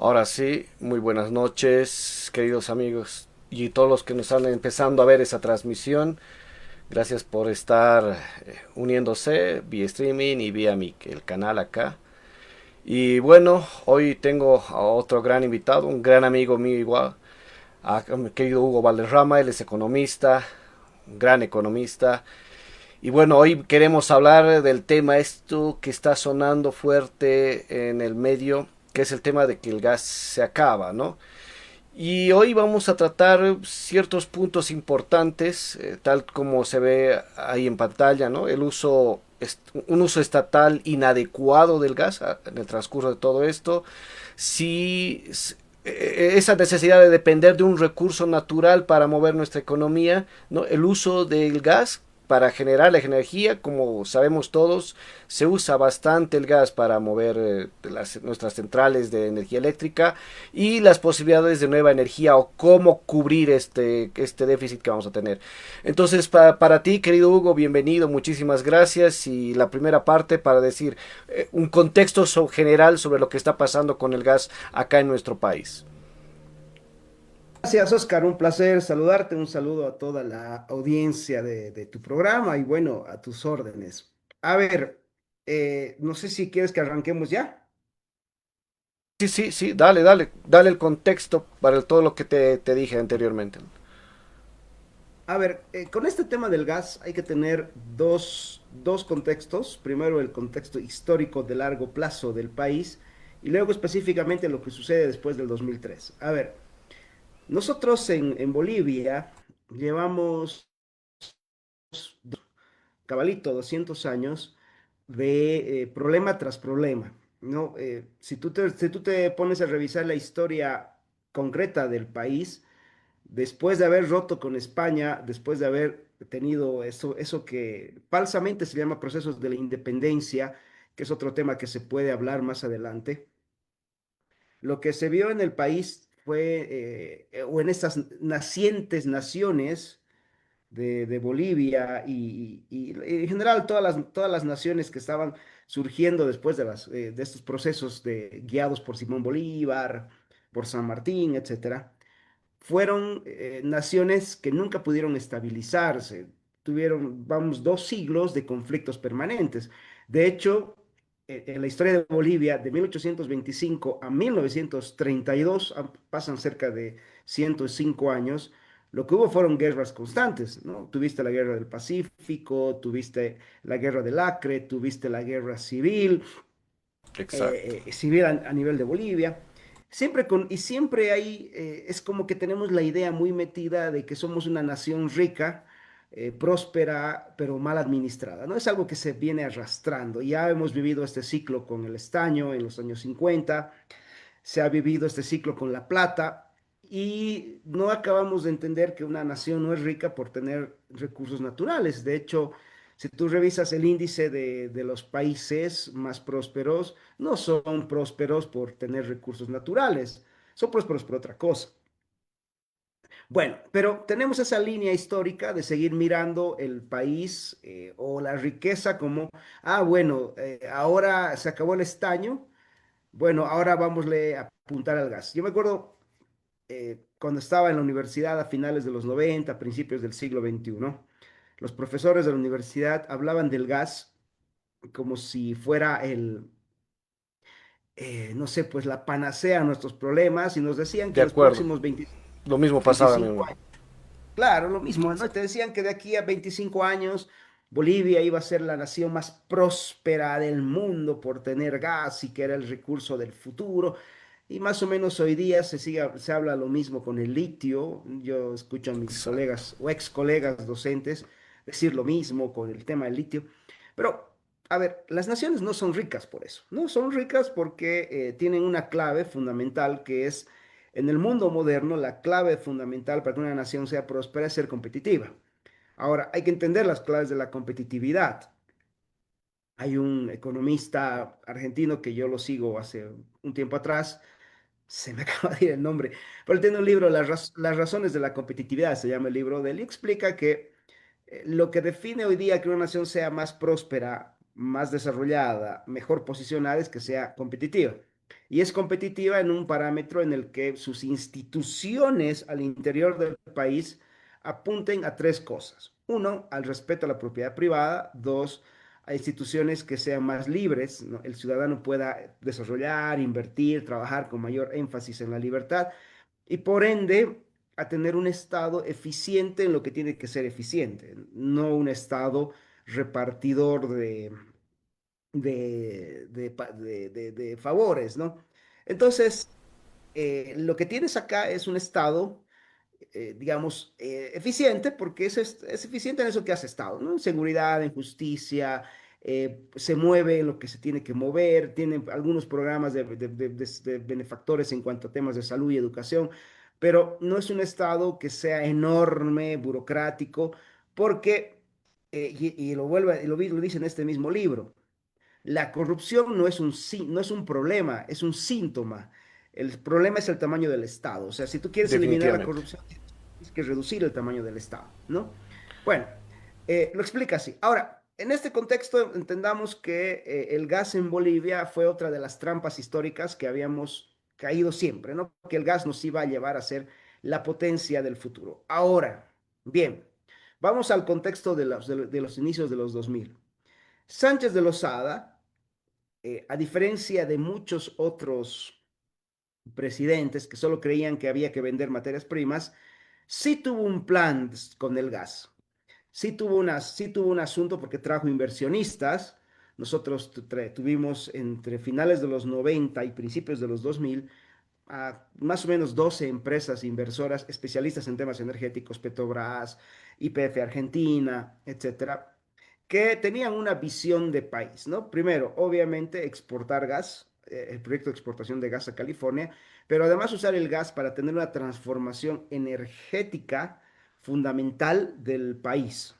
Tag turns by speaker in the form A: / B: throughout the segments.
A: Ahora sí, muy buenas noches, queridos amigos y todos los que nos están empezando a ver esa transmisión. Gracias por estar uniéndose vía streaming y vía el canal acá. Y bueno, hoy tengo a otro gran invitado, un gran amigo mío igual, a mi querido Hugo Valderrama. Él es economista, un gran economista. Y bueno, hoy queremos hablar del tema esto que está sonando fuerte en el medio, que es el tema de que el gas se acaba, ¿no? Y hoy vamos a tratar ciertos puntos importantes, tal como se ve ahí en pantalla, ¿no? Un uso estatal inadecuado del gas en el transcurso de todo esto. Si esa necesidad de depender de un recurso natural para mover nuestra economía, ¿no? El uso del gas para generar la energía, como sabemos todos, se usa bastante el gas para mover nuestras centrales de energía eléctrica y las posibilidades de nueva energía o cómo cubrir este déficit que vamos a tener. Entonces, para ti, querido Hugo, bienvenido, muchísimas gracias. Y la primera parte para decir un contexto general sobre lo que está pasando con el gas acá en nuestro país.
B: Gracias, Oscar. Un placer saludarte. Un saludo a toda la audiencia de tu programa y bueno, a tus órdenes. A ver, no sé si quieres que arranquemos ya.
A: Sí, sí, sí, dale el contexto para todo lo que te dije anteriormente.
B: A ver, con este tema del gas hay que tener dos contextos. Primero, el contexto histórico de largo plazo del país y luego específicamente lo que sucede después del 2003. A ver, nosotros en Bolivia llevamos cabalito 200 años de problema tras problema, ¿no? Si tú te pones a revisar la historia concreta del país, después de haber roto con España, después de haber tenido eso que falsamente se llama procesos de la independencia, que es otro tema que se puede hablar más adelante, lo que se vio en el país fue, o en estas nacientes naciones, de Bolivia y en general todas las naciones que estaban surgiendo después de estos procesos guiados por Simón Bolívar, por San Martín, etcétera, fueron naciones que nunca pudieron estabilizarse. Tuvieron, vamos, 2 siglos de conflictos permanentes. De hecho, en la historia de Bolivia, de 1825 a 1932, pasan cerca de 105 años, lo que hubo fueron guerras constantes, ¿no? Tuviste la guerra del Pacífico, tuviste la guerra del Acre, tuviste la guerra civil,
A: Exacto.
B: civil a nivel de Bolivia. Siempre hay, es como que tenemos la idea muy metida de que somos una nación rica, próspera, pero mal administrada, ¿no? Es algo que se viene arrastrando. Ya hemos vivido este ciclo con el estaño en los años 50, se ha vivido este ciclo con la plata y no acabamos de entender que una nación no es rica por tener recursos naturales. De hecho, si tú revisas el índice de los países más prósperos, no son prósperos por tener recursos naturales, son prósperos por otra cosa. Bueno, pero tenemos esa línea histórica de seguir mirando el país o la riqueza como, bueno, ahora se acabó el estaño, bueno, ahora vámosle a apuntar al gas. Yo me acuerdo cuando estaba en la universidad a finales de los 90, principios del siglo XXI, los profesores de la universidad hablaban del gas como si fuera no sé, pues la panacea a nuestros problemas y nos decían que
A: De
B: los
A: acuerdo.
B: próximos 20
A: Lo mismo pasaba a mí.
B: 25 años, claro, lo mismo, ¿no? Te decían que de aquí a 25 años Bolivia iba a ser la nación más próspera del mundo por tener gas y que era el recurso del futuro. Y más o menos hoy día se habla lo mismo con el litio. Yo escucho a mis
A: Exacto.
B: colegas o ex colegas docentes decir lo mismo con el tema del litio. Pero, a ver, las naciones no son ricas por eso. No son ricas porque tienen una clave fundamental que es, en el mundo moderno, la clave fundamental para que una nación sea próspera es ser competitiva. Ahora, hay que entender las claves de la competitividad. Hay un economista argentino que yo lo sigo hace un tiempo atrás, se me acaba de ir el nombre, pero él tiene un libro, Las razones de la competitividad, se llama el libro de él, y explica que lo que define hoy día que una nación sea más próspera, más desarrollada, mejor posicionada, es que sea competitiva. y es competitiva en un parámetro en el que sus instituciones al interior del país apunten a tres cosas. Uno, al respeto a la propiedad privada. Dos, a instituciones que sean más libres, ¿no? El ciudadano pueda desarrollar, invertir, trabajar con mayor énfasis en la libertad y por ende a tener un Estado eficiente en lo que tiene que ser eficiente, no un Estado repartidor de favores, ¿no? Entonces, lo que tienes acá es un Estado, digamos, eficiente, porque es eficiente en eso que hace Estado, ¿no? En seguridad, en justicia, se mueve en lo que se tiene que mover, tiene algunos programas de benefactores en cuanto a temas de salud y educación, pero no es un Estado que sea enorme, burocrático, porque, y lo vuelve, lo dice en este mismo libro, la corrupción no es no es un problema, es un síntoma. El problema es el tamaño del Estado. O sea, si tú quieres eliminar la
A: Definitivamente.
B: corrupción, tienes que reducir el tamaño del Estado, ¿no? Bueno, lo explica así. Ahora, en este contexto, entendamos que el gas en Bolivia fue otra de las trampas históricas que habíamos caído siempre, ¿no? Que el gas nos iba a llevar a ser la potencia del futuro. Ahora, bien, vamos al contexto de los inicios de los 2000. Sánchez de Lozada, a diferencia de muchos otros presidentes que solo creían que había que vender materias primas, sí tuvo un plan con el gas, sí tuvo un asunto porque trajo inversionistas. Nosotros tuvimos entre finales de los 90 y principios de los 2000 a más o menos 12 empresas inversoras especialistas en temas energéticos, Petrobras, YPF Argentina, etcétera, que tenían una visión de país, ¿no? Primero, obviamente, exportar gas, el proyecto de exportación de gas a California, pero además usar el gas para tener una transformación energética fundamental del país.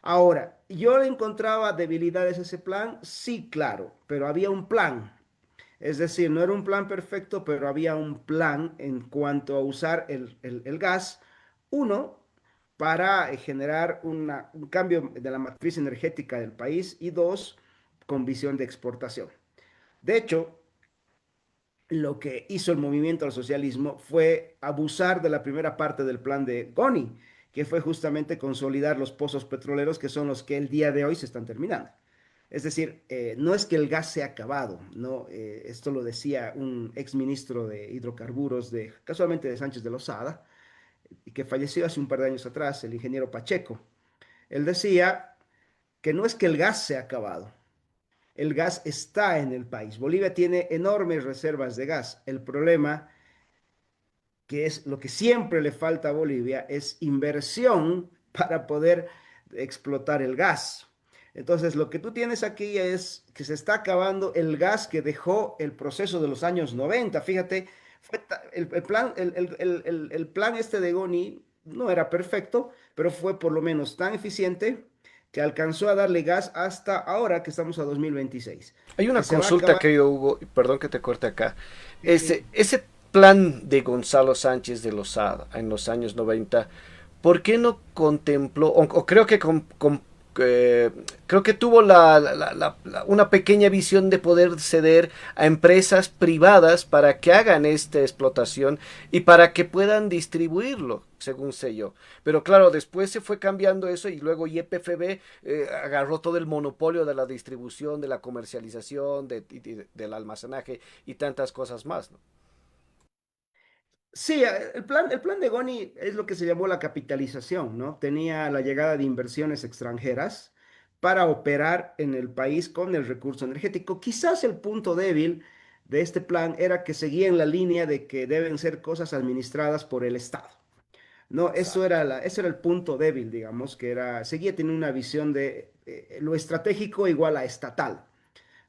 B: Ahora, ¿yo le encontraba debilidades a ese plan? Sí, claro, pero había un plan. Es decir, no era un plan perfecto, pero había un plan en cuanto a usar el gas. Uno, para generar un cambio de la matriz energética del país y dos, con visión de exportación. De hecho, lo que hizo el movimiento al socialismo fue abusar de la primera parte del plan de Goni, que fue justamente consolidar los pozos petroleros que son los que el día de hoy se están terminando. Es decir, no es que el gas se ha acabado, ¿no? Esto lo decía un exministro de hidrocarburos, casualmente de Sánchez de Lozada, que falleció hace un par de años atrás, el ingeniero Pacheco. Él decía que no es que el gas se ha acabado, el gas está en el país. Bolivia tiene enormes reservas de gas. El problema, que es lo que siempre le falta a Bolivia, es inversión para poder explotar el gas. Entonces, lo que tú tienes aquí es que se está acabando el gas que dejó el proceso de los años 90. Fíjate, el plan, el plan este de Goni no era perfecto, pero fue por lo menos tan eficiente que alcanzó a darle gas hasta ahora que estamos a 2026,
A: Hay
B: que
A: una
B: se va a
A: consulta,
B: acabar.
A: querido Hugo, y perdón que te corte acá.
B: Sí, sí.
A: Ese plan de Gonzalo Sánchez de Lozada en los años 90, ¿por qué no contempló, o creo que eh, creo que tuvo una pequeña visión de poder ceder a empresas privadas para que hagan esta explotación y para que puedan distribuirlo, según sé yo? Pero claro, después se fue cambiando eso y luego YPFB agarró todo el monopolio de la distribución, de la comercialización, del almacenaje y tantas cosas más, ¿no?
B: Sí, el plan de Goni es lo que se llamó la capitalización, ¿no? Tenía la llegada de inversiones extranjeras para operar en el país con el recurso energético. Quizás el punto débil de este plan era que seguía en la línea de que deben ser cosas administradas por el Estado. No,
A: Exacto.
B: eso era el punto débil, digamos, que era, seguía teniendo una visión de lo estratégico igual a estatal.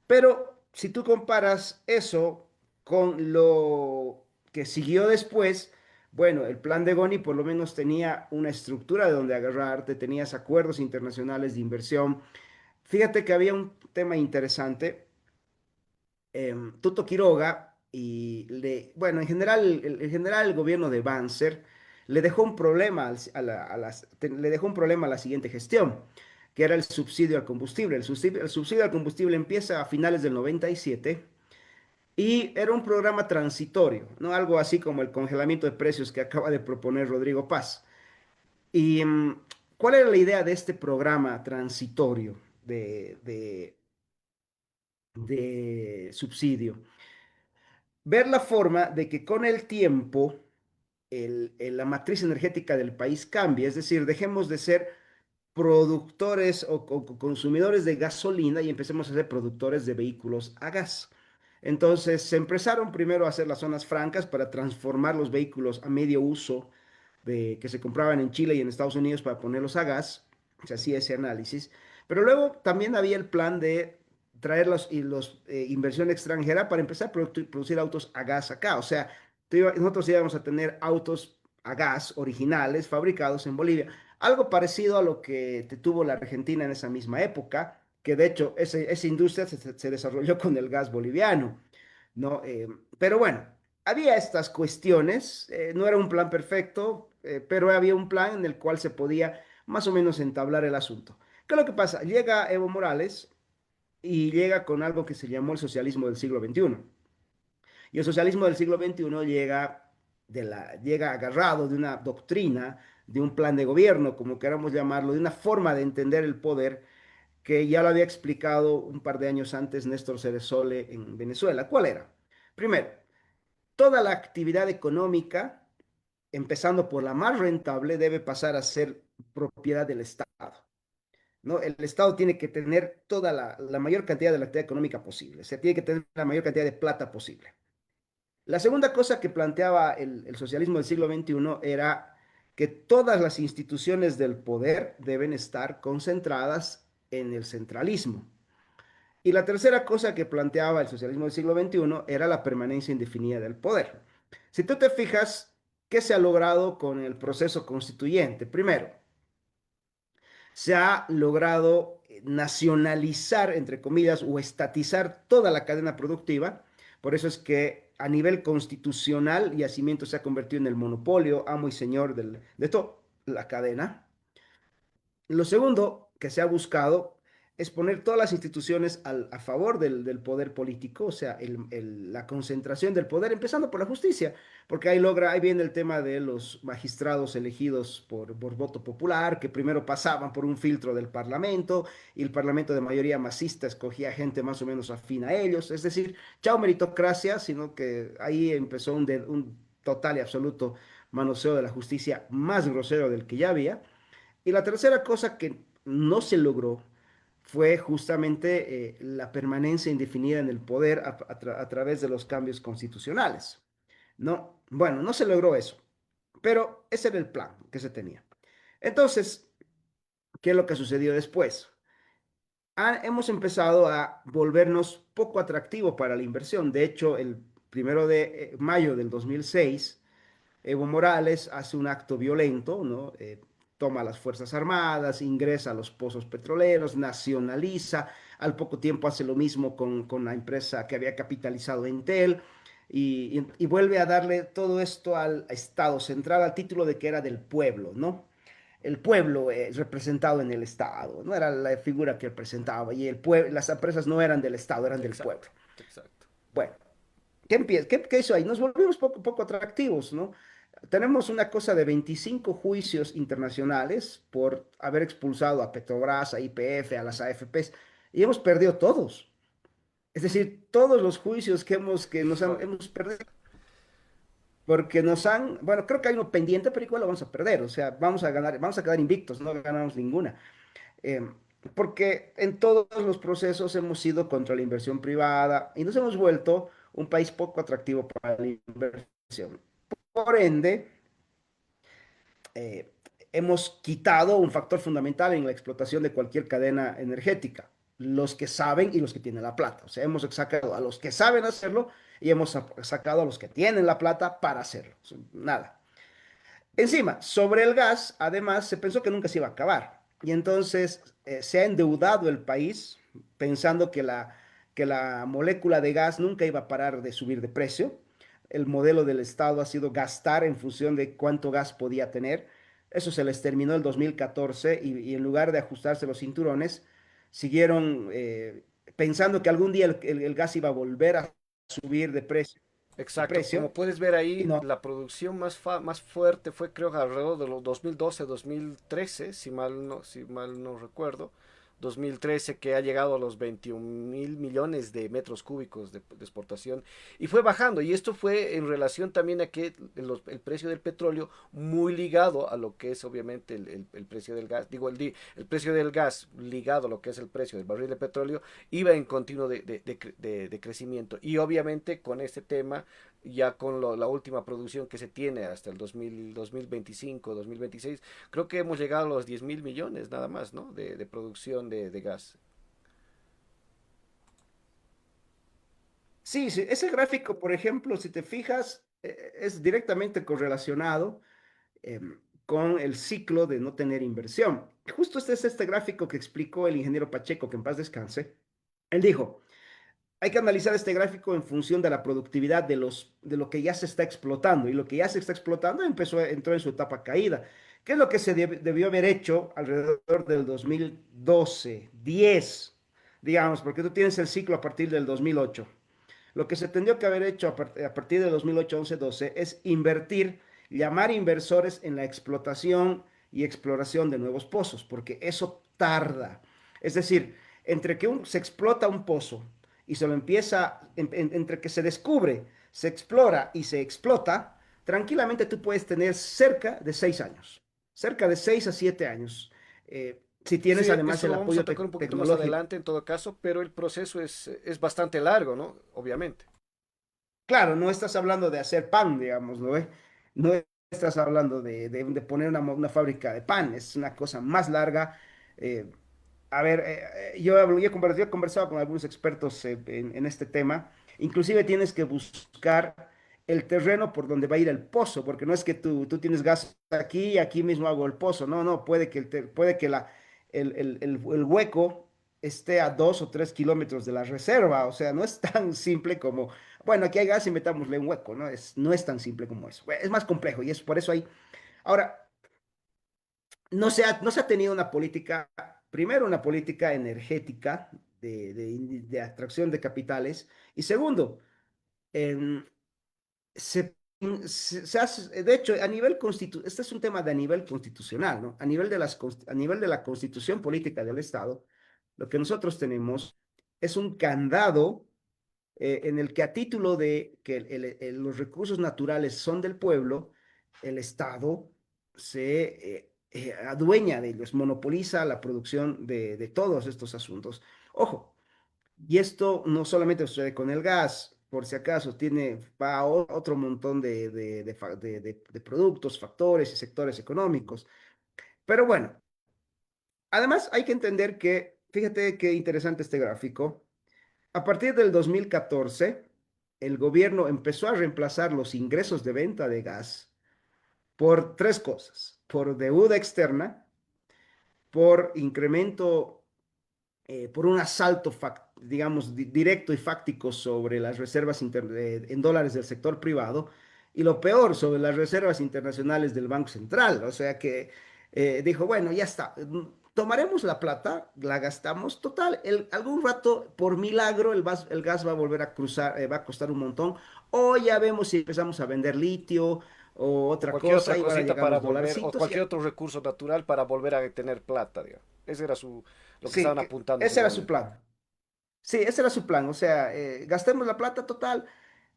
B: Pero si tú comparas eso con lo que siguió después, bueno, el plan de Goni por lo menos tenía una estructura de donde agarrarte, tenías acuerdos internacionales de inversión. Fíjate que había un tema interesante. Tuto Quiroga bueno, en general el gobierno de Banzer le dejó un problema le dejó un problema a la siguiente gestión, que era el subsidio al combustible. El subsidio al combustible empieza a finales del 97 Y era un programa transitorio, ¿no? Algo así como el congelamiento de precios que acaba de proponer Rodrigo Paz. ¿Y cuál era la idea de este programa transitorio de subsidio? Ver la forma de que con el tiempo la matriz energética del país cambie, es decir, dejemos de ser productores o consumidores de gasolina y empecemos a ser productores de vehículos a gas. Entonces se empezaron primero a hacer las zonas francas para transformar los vehículos a medio uso que se compraban en Chile y en Estados Unidos para ponerlos a gas. Se hacía ese análisis. Pero luego también había el plan de traer inversión extranjera para empezar a producir autos a gas acá. O sea, nosotros íbamos a tener autos a gas originales fabricados en Bolivia. Algo parecido a lo que tuvo la Argentina en esa misma época, que de hecho esa industria se desarrolló con el gas boliviano, ¿no? Pero bueno, había estas cuestiones, no era un plan perfecto, pero había un plan en el cual se podía más o menos entablar el asunto. ¿Qué es lo que pasa? Llega Evo Morales y llega con algo que se llamó el socialismo del siglo XXI. Y el socialismo del siglo XXI llega agarrado de una doctrina, de un plan de gobierno, como queramos llamarlo, de una forma de entender el poder que ya lo había explicado un par de años antes Néstor Ceresole en Venezuela. ¿Cuál era? Primero, toda la actividad económica, empezando por la más rentable, debe pasar a ser propiedad del Estado. ¿No? El Estado tiene que tener toda la mayor cantidad de la actividad económica posible, o sea, tiene que tener la mayor cantidad de plata posible. La segunda cosa que planteaba el socialismo del siglo XXI era que todas las instituciones del poder deben estar concentradas en el centralismo. Y la tercera cosa que planteaba el socialismo del siglo XXI era la permanencia indefinida del poder. Si tú te fijas, ¿qué se ha logrado con el proceso constituyente? Primero, se ha logrado nacionalizar, entre comillas, o estatizar toda la cadena productiva. Por eso es que a nivel constitucional, Yacimiento se ha convertido en el monopolio, amo y señor de toda la cadena. Lo segundo que se ha buscado es poner todas las instituciones a favor del poder político, o sea, la concentración del poder, empezando por la justicia, porque ahí viene el tema de los magistrados elegidos por voto popular, que primero pasaban por un filtro del Parlamento, y el Parlamento de mayoría masista escogía gente más o menos afín a ellos, es decir, chao meritocracia, sino que ahí empezó un total y absoluto manoseo de la justicia más grosero del que ya había. Y la tercera cosa que no se logró fue justamente la permanencia indefinida en el poder a través de los cambios constitucionales. No, bueno, no se logró eso, pero ese era el plan que se tenía. Entonces, ¿qué es lo que sucedió después? Hemos empezado a volvernos poco atractivo para la inversión. De hecho, el 1 de mayo del 2006 Evo Morales hace un acto violento, ¿no? Toma las Fuerzas Armadas, ingresa a los pozos petroleros, nacionaliza, al poco tiempo hace lo mismo con la empresa que había capitalizado Entel y vuelve a darle todo esto al Estado central al título de que era del pueblo, ¿no? El pueblo representado en el Estado, no era la figura que él presentaba y las empresas no eran del Estado, eran del
A: Exacto,
B: pueblo.
A: exacto.
B: Bueno, ¿qué hizo ahí? Nos volvimos poco atractivos, ¿no? Tenemos una cosa de 25 juicios internacionales por haber expulsado a Petrobras, a YPF, a las AFPs, y hemos perdido todos. Es decir, todos los juicios
A: Híjole.
B: hemos perdido, porque bueno, creo que hay uno pendiente, pero igual lo vamos a perder. O sea, vamos a ganar, vamos a quedar invictos, no ganamos ninguna. Eh, Porque en todos los procesos hemos ido contra la inversión privada y nos hemos vuelto un país poco atractivo para la inversión. Por ende, eh, hemos quitado un factor fundamental en la explotación de cualquier cadena energética, los que saben y los que tienen la plata. O sea, hemos sacado a los que saben hacerlo y hemos sacado a los que tienen la plata para hacerlo. Nada. Encima, sobre el gas, además, se pensó que nunca se iba a acabar. Y entonces se ha endeudado el país pensando que la molécula de gas nunca iba a parar de subir de precio. El modelo del Estado ha sido gastar en función de cuánto gas podía tener. Eso se les terminó el 2014 y en lugar de ajustarse los cinturones, siguieron pensando que algún día el gas iba a volver a subir de
A: Exacto, como
B: precio,
A: puedes ver
B: y
A: ahí,
B: no.
A: la producción más fuerte fue creo que alrededor de los 2012-2013, si mal no recuerdo. 2013 que ha llegado a los 21.000 millones de metros cúbicos de exportación y fue bajando y esto fue en relación también a que el precio del petróleo muy ligado a lo que es obviamente el precio del gas, digo el precio del gas ligado a lo que es el precio del barril de petróleo iba en continuo de crecimiento y obviamente con este tema ya con la última producción que se tiene hasta el 2025, 2026, creo que hemos llegado a los 10.000 millones nada más, ¿no? De producción de gas.
B: Sí, sí, ese gráfico, por ejemplo, si te fijas, es directamente correlacionado con el ciclo de no tener inversión. Justo este es este gráfico que explicó el ingeniero Pacheco, que en paz descanse. Él dijo, hay que analizar este gráfico en función de la productividad de lo que ya se está explotando. Y lo que ya se está explotando entró en su etapa caída. ¿Qué es lo que se debió haber hecho alrededor del 2012, 10, digamos, porque tú tienes el ciclo a partir del 2008? Lo que se tendría que haber hecho a partir de 2008, 11, 12 es invertir, llamar inversores en la explotación y exploración de nuevos pozos, porque eso tarda. Es decir, entre que se explota un pozo y se lo empieza, entre que se descubre, se explora y se explota, tranquilamente tú puedes tener cerca de 6 años, cerca de 6 a 7 años. Si tienes
A: Sí,
B: además
A: eso
B: el
A: lo vamos a
B: apoyo
A: tocar un poquito más
B: tecnológico.
A: adelante en todo caso, pero el proceso es bastante largo, ¿no? Obviamente.
B: Claro, no estás hablando de hacer pan, digamos, ¿no? No estás hablando de poner una fábrica de pan, es una cosa más larga. Eh, a ver, yo he conversado con algunos expertos en este tema. Inclusive tienes que buscar el terreno por donde va a ir el pozo, porque no es que tú tienes gas aquí y aquí mismo hago el pozo. No, no, puede que, puede que el hueco esté a 2 o 3 kilómetros de la reserva. O sea, no es tan simple como, bueno, aquí hay gas y metámosle un hueco, ¿no? No es tan simple como eso. Es más complejo y es por eso hay. Ahora, no se ha tenido una política, primero una política energética de atracción de capitales y segundo, em, se, de hecho, este es un tema de a nivel constitucional, ¿no? A nivel de la constitución política del Estado, lo que nosotros tenemos es un candado en el que a título de que los recursos naturales son del pueblo, el Estado se adueña de ellos, monopoliza la producción de todos estos asuntos. Ojo, y esto no solamente sucede con el gas, por si acaso, va a otro montón de productos, factores y sectores económicos. Pero bueno, además hay que entender que, fíjate qué interesante este gráfico. A partir del 2014, el gobierno empezó a reemplazar los ingresos de venta de gas por tres cosas: por deuda externa, por incremento, por un asalto, digamos, directo y fáctico sobre las reservas en dólares del sector privado, y lo peor, sobre las reservas internacionales del Banco Central. O sea que dijo, bueno, ya está, tomaremos la plata, la gastamos, total, algún rato, por milagro, el gas va a volver a cruzar, va a costar un montón, o ya vemos si empezamos a vender litio o
A: O
B: otra
A: cualquier otra
B: cosa, y van a
A: cosita
B: llegar
A: para
B: los
A: volver, o
B: dolarcitos.
A: cualquier otro recurso natural para volver a tener plata, digamos. Ese era lo que
B: Sí,
A: estaban apuntando
B: ese era su
A: seguramente.
B: plan. Sí, ese era su plan. O sea, gastemos la plata total.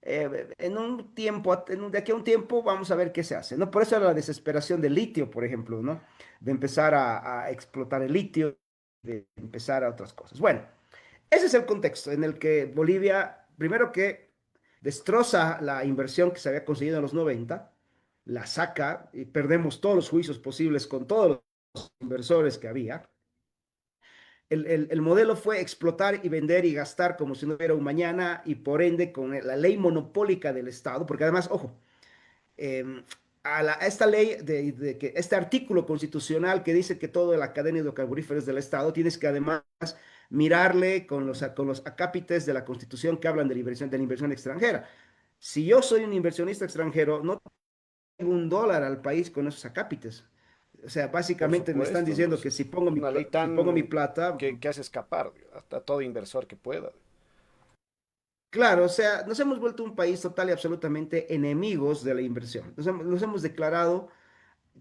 B: En un tiempo, de aquí a un tiempo, vamos a ver qué se hace, ¿no? Por eso era la desesperación del litio, por ejemplo, ¿no? De empezar a explotar el litio, de empezar a otras cosas. Bueno, ese es el contexto en el que Bolivia, primero que destroza la inversión que se había conseguido en los 90, la saca y perdemos todos los juicios posibles con todos los inversores que había. El modelo fue explotar y vender y gastar como si no hubiera un mañana y por ende con la ley monopólica del Estado, porque además, ojo, eh, a esta ley, que este artículo constitucional que dice que toda la cadena hidrocarburífera es del Estado, tienes que además mirarle con los acápites de la Constitución que hablan de la inversión extranjera. Si yo soy un inversionista extranjero, no tengo un dólar al país con esos acápites. O sea,
A: Por
B: básicamente me están
A: supuesto, ¿no?
B: diciendo que si pongo
A: Una ley
B: si pongo mi
A: tan
B: plata,
A: que hace escapar a todo inversor que pueda.
B: Claro, o sea, nos hemos vuelto un país total y absolutamente enemigos de la inversión. Nos hemos declarado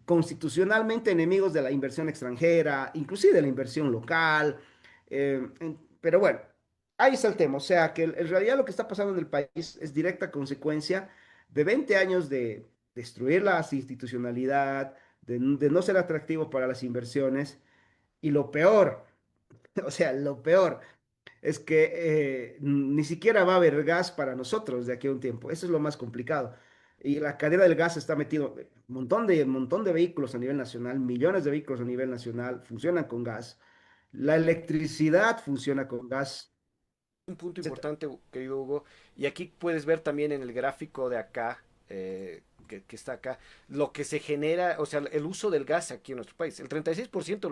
B: constitucionalmente enemigos de la inversión extranjera, inclusive de la inversión local. Pero bueno, ahí está el tema. O sea, que en realidad lo que está pasando en el país es directa consecuencia de 20 años de destruir la institucionalidad, de no ser atractivo para las inversiones. Y lo peor, o sea, lo peor es que ni siquiera va a haber gas para nosotros de aquí a un tiempo. Eso es lo más complicado. Y la cadena del gas está metido, montón de vehículos a nivel nacional, millones de vehículos a nivel nacional funcionan con gas. La electricidad funciona con gas,
A: Un punto
B: etcétera.
A: importante, querido Hugo, y aquí puedes ver también en el gráfico de acá, que está acá, lo que se genera, o sea, el uso del gas aquí en nuestro país. El 36%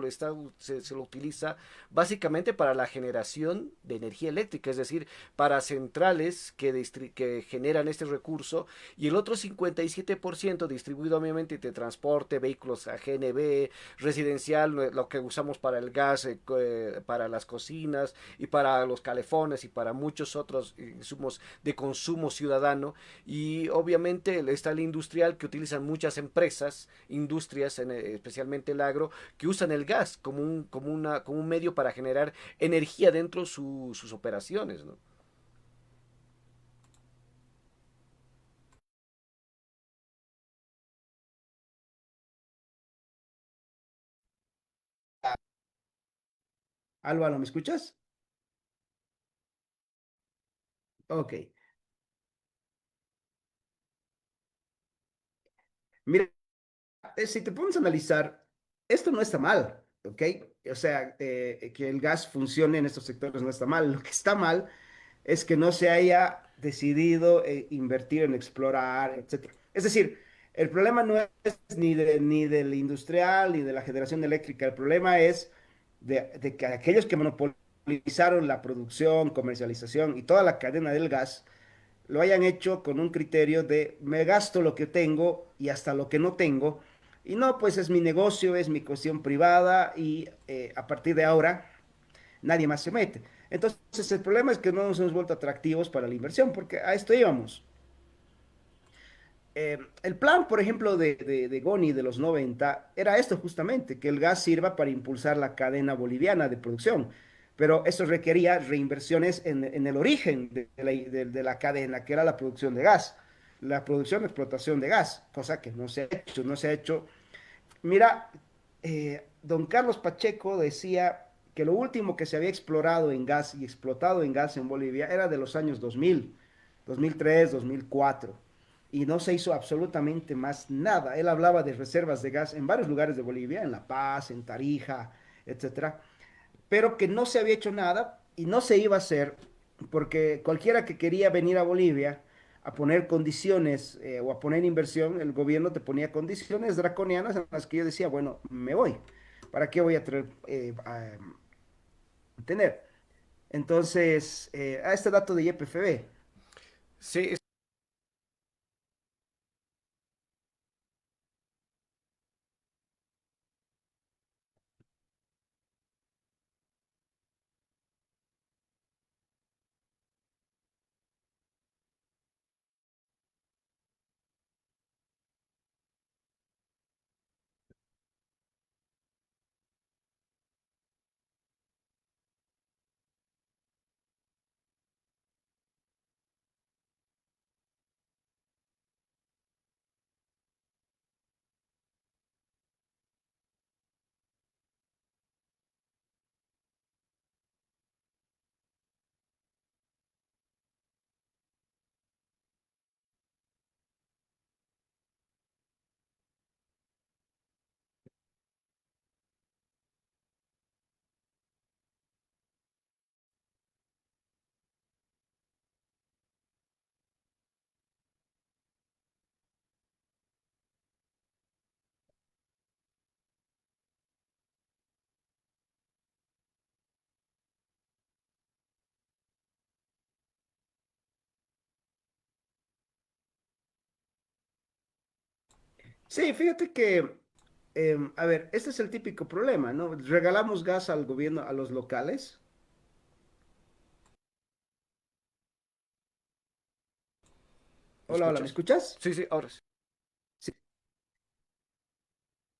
A: se lo utiliza básicamente para la generación de energía eléctrica, es decir, para centrales que generan este recurso, y el otro 57% distribuido obviamente de transporte, vehículos a GNB, residencial, lo que usamos para el gas, para las cocinas y para los calefones y para muchos otros insumos de consumo ciudadano. Y obviamente está el industrial que utilizan muchas empresas, industrias, especialmente el agro, que usan el gas como un medio para generar energía dentro de sus operaciones, ¿no?
B: Álvaro, ¿me escuchas? Ok. Mira, si te pones a analizar, esto no está mal, ¿ok? O sea, que el gas funcione en estos sectores no está mal. Lo que está mal es que no se haya decidido invertir en explorar, etcétera. Es decir, el problema no es ni del industrial ni de la generación eléctrica, el problema es de que aquellos que monopolizaron la producción, comercialización y toda la cadena del gas lo hayan hecho con un criterio de me gasto lo que tengo y hasta lo que no tengo. Y no, pues es mi negocio, es mi cuestión privada y a partir de ahora nadie más se mete. Entonces, el problema es que no nos hemos vuelto atractivos para la inversión, porque a esto íbamos. El plan, por ejemplo, de Goni de los 90 era esto justamente, que el gas sirva para impulsar la cadena boliviana de producción. Pero eso requería reinversiones en el origen de la cadena, que era la producción de gas, la producción y explotación de gas, cosa que no se ha hecho, no se ha hecho. Mira, don Carlos Pacheco decía que lo último que se había explorado en gas y explotado en gas en Bolivia era de los años 2000, 2003, 2004, y no se hizo absolutamente más nada. Él hablaba de reservas de gas en varios lugares de Bolivia, en La Paz, en Tarija, etcétera, pero que no se había hecho nada y no se iba a hacer porque cualquiera que quería venir a Bolivia a poner condiciones o a poner inversión, el gobierno te ponía condiciones draconianas en las que yo decía, bueno, me voy. ¿Para qué voy a tener? Entonces, a este dato de YPFB.
A: Sí,
B: Sí, fíjate que, a ver, este es el típico problema, ¿no? Regalamos gas al gobierno, a los locales.
A: ¿Me
B: Hola, hola, ¿me
A: escuchas?
B: escuchas?
A: Sí, sí, ahora sí.
B: Sí,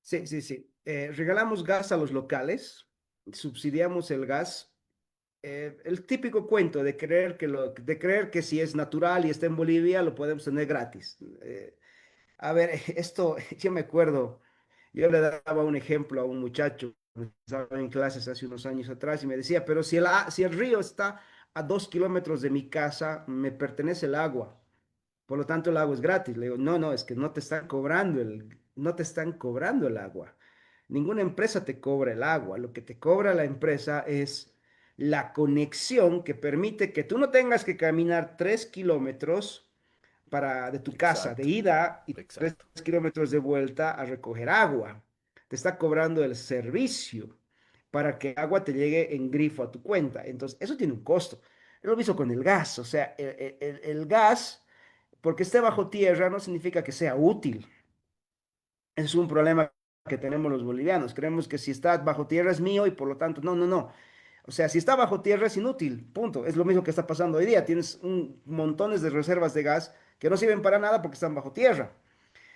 B: sí, sí, sí. Regalamos gas a los locales, subsidiamos el gas. El típico cuento de creer que si es natural y está en Bolivia, lo podemos tener gratis. A ver, esto, yo me acuerdo, yo le daba un ejemplo a un muchacho, estaba en clases hace unos años atrás y me decía, pero si el río está a 2 kilómetros de mi casa, me pertenece el agua. Por lo tanto, el agua es gratis. Le digo, no, no, es que no te están cobrando el agua. Ninguna empresa te cobra el agua. Lo que te cobra la empresa es la conexión que permite que tú no tengas que caminar 3 kilómetros de tu casa de
A: Exacto,
B: ida y tres
A: exacto,
B: kilómetros de vuelta a recoger agua. Te está cobrando el servicio para que agua te llegue en grifo a tu cuenta. Entonces, eso tiene un costo. Lo mismo con el gas. O sea, el gas, porque esté bajo tierra, no significa que sea útil. Ese es un problema que tenemos los bolivianos. Creemos que si está bajo tierra es mío y por lo tanto, no, no, no. O sea, si está bajo tierra es inútil, punto. Es lo mismo que está pasando hoy día. Tienes montones de reservas de gas que no sirven para nada porque están bajo tierra.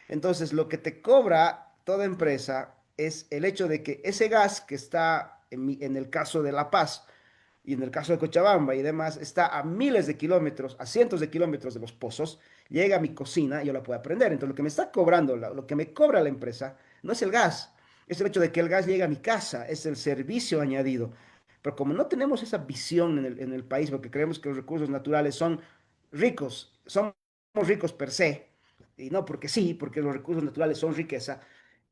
B: Entonces, lo que te cobra toda empresa es el hecho de que ese gas que está en el caso de La Paz y en el caso de Cochabamba y demás, está a miles de kilómetros, a cientos de kilómetros de los pozos, llega a mi cocina y yo la puedo prender. Entonces, lo que me está cobrando, lo que me cobra la empresa, no es el gas, es el hecho de que el gas llegue a mi casa, es el servicio añadido. Pero como no tenemos esa visión en el país, porque creemos que los recursos naturales son ricos, somos ricos per se, y no porque sí, porque los recursos naturales son riqueza.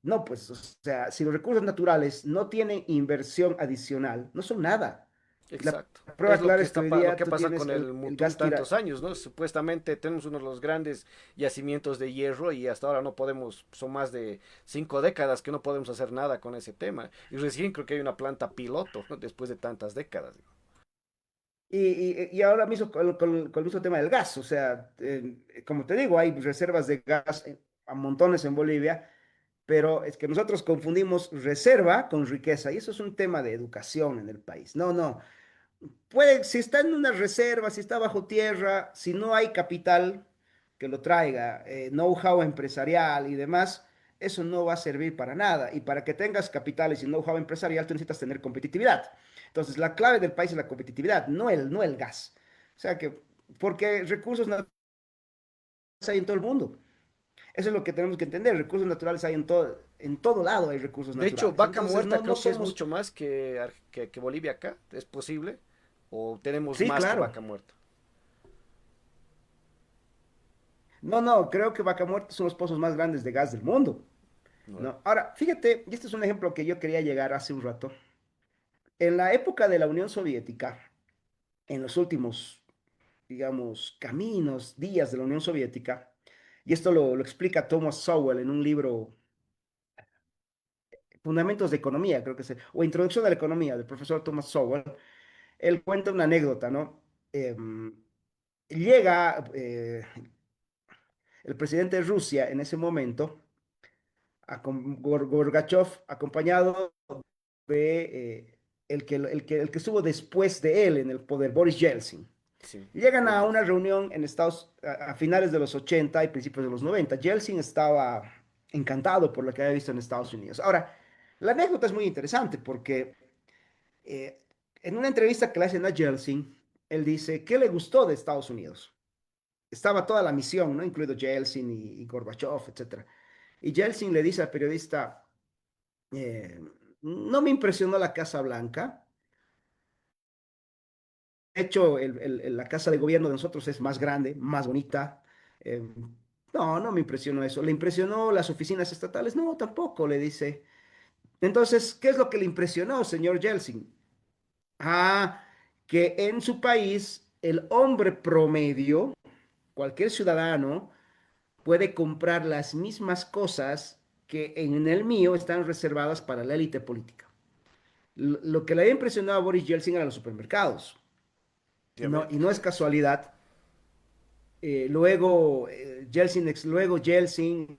B: No, pues, o sea, si los recursos naturales no tienen inversión adicional, no son nada. La
A: exacto. Es
B: prueba
A: lo
B: clara
A: que
B: es que
A: está,
B: hoy
A: lo
B: día
A: que
B: tú
A: pasa
B: tienes
A: con el
B: el
A: Muntún
B: gas
A: tantos
B: tira.
A: años, ¿no? Supuestamente tenemos uno de los grandes yacimientos de hierro y hasta ahora no podemos, son más de 5 décadas que no podemos hacer nada con ese tema. Y recién creo que hay una planta piloto, ¿no? Después de tantas décadas.
B: Y ahora mismo con el mismo tema del gas, o sea, como te digo, hay reservas de gas a montones en Bolivia, pero es que nosotros confundimos reserva con riqueza y eso es un tema de educación en el país. No, no. Si está en una reserva, si está bajo tierra, si no hay capital que lo traiga, know-how empresarial y demás, eso no va a servir para nada. Y para que tengas capitales y know-how empresarial, tú necesitas tener competitividad. Entonces, la clave del país es la competitividad, no el gas. O sea que, porque recursos naturales hay en todo el mundo. Eso es lo que tenemos que entender. Recursos naturales hay en todo lado hay recursos
A: De hecho,
B: naturales.
A: vaca
B: Entonces,
A: muerta
B: no, no
A: creo que es
B: somos.
A: mucho más que Bolivia acá. ¿Es posible? ¿O tenemos
B: Sí,
A: más que
B: claro.
A: vaca muerta?
B: No, no, creo que Vaca Muerta son los pozos más grandes de gas del mundo.
A: ¿No?
B: ¿No? Ahora, fíjate, y este es un ejemplo que yo quería llegar hace un rato. En la época de la Unión Soviética, en los últimos, digamos, caminos, días de la Unión Soviética, y esto lo explica Thomas Sowell en un libro, Fundamentos de Economía, creo que es, o Introducción a la Economía, del profesor Thomas Sowell, él cuenta una anécdota, ¿no? Llega el presidente de Rusia en ese momento, Gorbachev, acompañado de el que estuvo después de él en el poder, Boris Yeltsin.
A: Sí,
B: Llegan a
A: Boris.
B: una reunión en a finales de los 80 y principios de los 90. Yeltsin estaba encantado por lo que había visto en Estados Unidos. Ahora, la anécdota es muy interesante porque eh, en una entrevista que le hacen a Yeltsin, él dice, ¿qué le gustó de Estados Unidos? Estaba toda la misión, ¿no? Incluido Yeltsin y Gorbachev, etcétera. Y Yeltsin le dice al periodista, eh, no me impresionó la Casa Blanca. De hecho, la casa de gobierno de nosotros es más grande, más bonita. Eh, no, no me impresionó eso. ¿Le impresionó las oficinas estatales? No, tampoco, le dice. Entonces, ¿qué es lo que le impresionó, señor Yeltsin? Ah, que en su país el hombre promedio, cualquier ciudadano, puede comprar las mismas cosas que en el mío están reservadas para la élite política. Lo que le había impresionado a Boris Yeltsin eran los supermercados. Y
A: Ya
B: no,
A: ves.
B: y no es casualidad. Luego Yeltsin,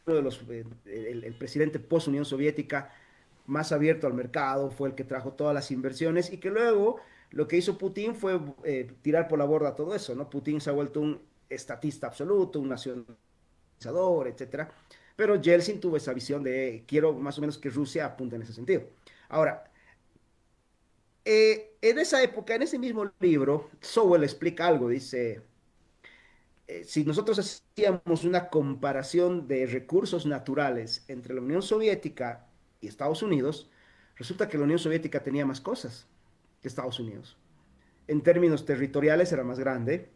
B: uno de el presidente post-Unión Soviética más abierto al mercado, fue el que trajo todas las inversiones y que luego lo que hizo Putin fue tirar por la borda todo eso, ¿no? Putin se ha vuelto un estatista absoluto, un nacionalizador, etcétera. Pero Yeltsin tuvo esa visión de quiero más o menos que Rusia apunte en ese sentido. Ahora, en esa época, en ese mismo libro, Sowell explica algo, dice, si nosotros hacíamos una comparación de recursos naturales entre la Unión Soviética y Estados Unidos, resulta que la Unión Soviética tenía más cosas que Estados Unidos. En términos territoriales era más grande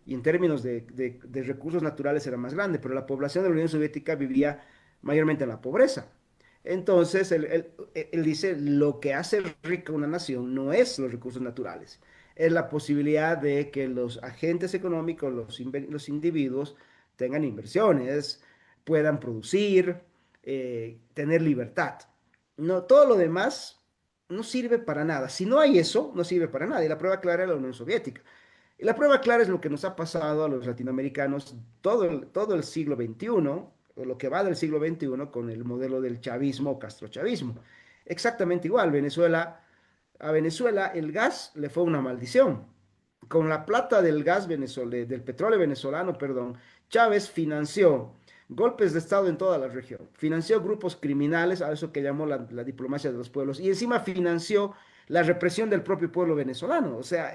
B: y en términos de recursos naturales era más grande, pero la población de la Unión Soviética vivía mayormente en la pobreza. Entonces, él dice, lo que hace rica una nación no es los recursos naturales, es la posibilidad de que los agentes económicos, los individuos, tengan inversiones, puedan producir, tener libertad. No, todo lo demás no sirve para nada. Si no hay eso, no sirve para nada. Y la prueba clara es la Unión Soviética. Y la prueba clara es lo que nos ha pasado a los latinoamericanos todo el siglo XXI, o lo que va del siglo XXI con el modelo del chavismo o castrochavismo. Exactamente igual. A Venezuela el gas le fue una maldición. Con la plata del del petróleo venezolano, perdón, Chávez financió golpes de Estado en toda la región, financió grupos criminales, a eso que llamó la diplomacia de los pueblos, y encima financió la represión del propio pueblo venezolano. O sea,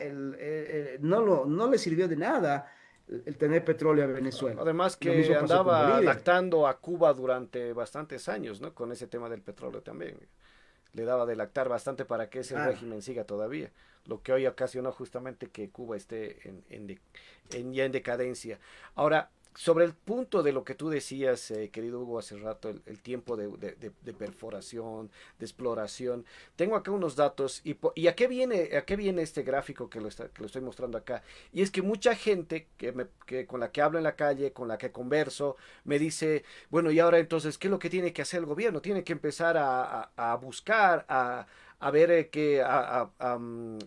B: no le sirvió de nada el tener petróleo a Venezuela.
A: Además
B: Lo
A: que
B: mismo pasó con
A: andaba
B: Bolivia.
A: lactando a Cuba durante bastantes años, ¿no? Con ese tema del petróleo también. Le daba de lactar bastante para que ese
B: Ah,
A: régimen siga todavía, lo que hoy ocasionó justamente que Cuba esté ya en decadencia. Ahora, sobre el punto de lo que tú decías, querido Hugo, hace rato, el tiempo de perforación, de exploración, tengo acá unos datos y a qué viene este gráfico que lo estoy mostrando acá. Y es que mucha gente con la que hablo en la calle, con la que converso, me dice, bueno, y ahora entonces, ¿qué es lo que tiene que hacer el gobierno? Tiene que empezar a buscar, a ver a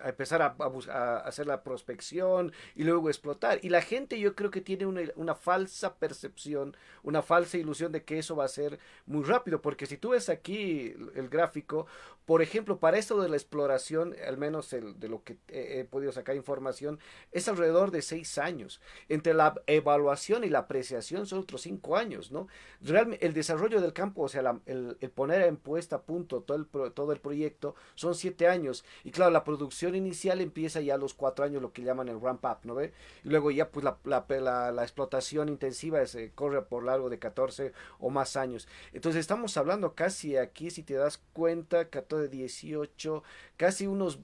A: empezar a hacer la prospección y luego explotar. Y la gente yo creo que tiene una falsa percepción, una falsa ilusión de que eso va a ser muy rápido, porque si tú ves aquí el gráfico, por ejemplo, para esto de la exploración, al menos de lo que he podido sacar información, es alrededor de 6 años. Entre la evaluación y la apreciación son otros 5 años, ¿no? Realmente el desarrollo del campo, o sea, el poner en puesta a punto todo el proyecto, son 7 años. Y claro, la producción inicial empieza ya a los 4 años, lo que llaman el ramp up, ¿no ve? Y luego ya pues la explotación intensiva se corre por largo de 14 o más años. Entonces estamos hablando casi aquí, si te das cuenta, 14, 18, casi unos...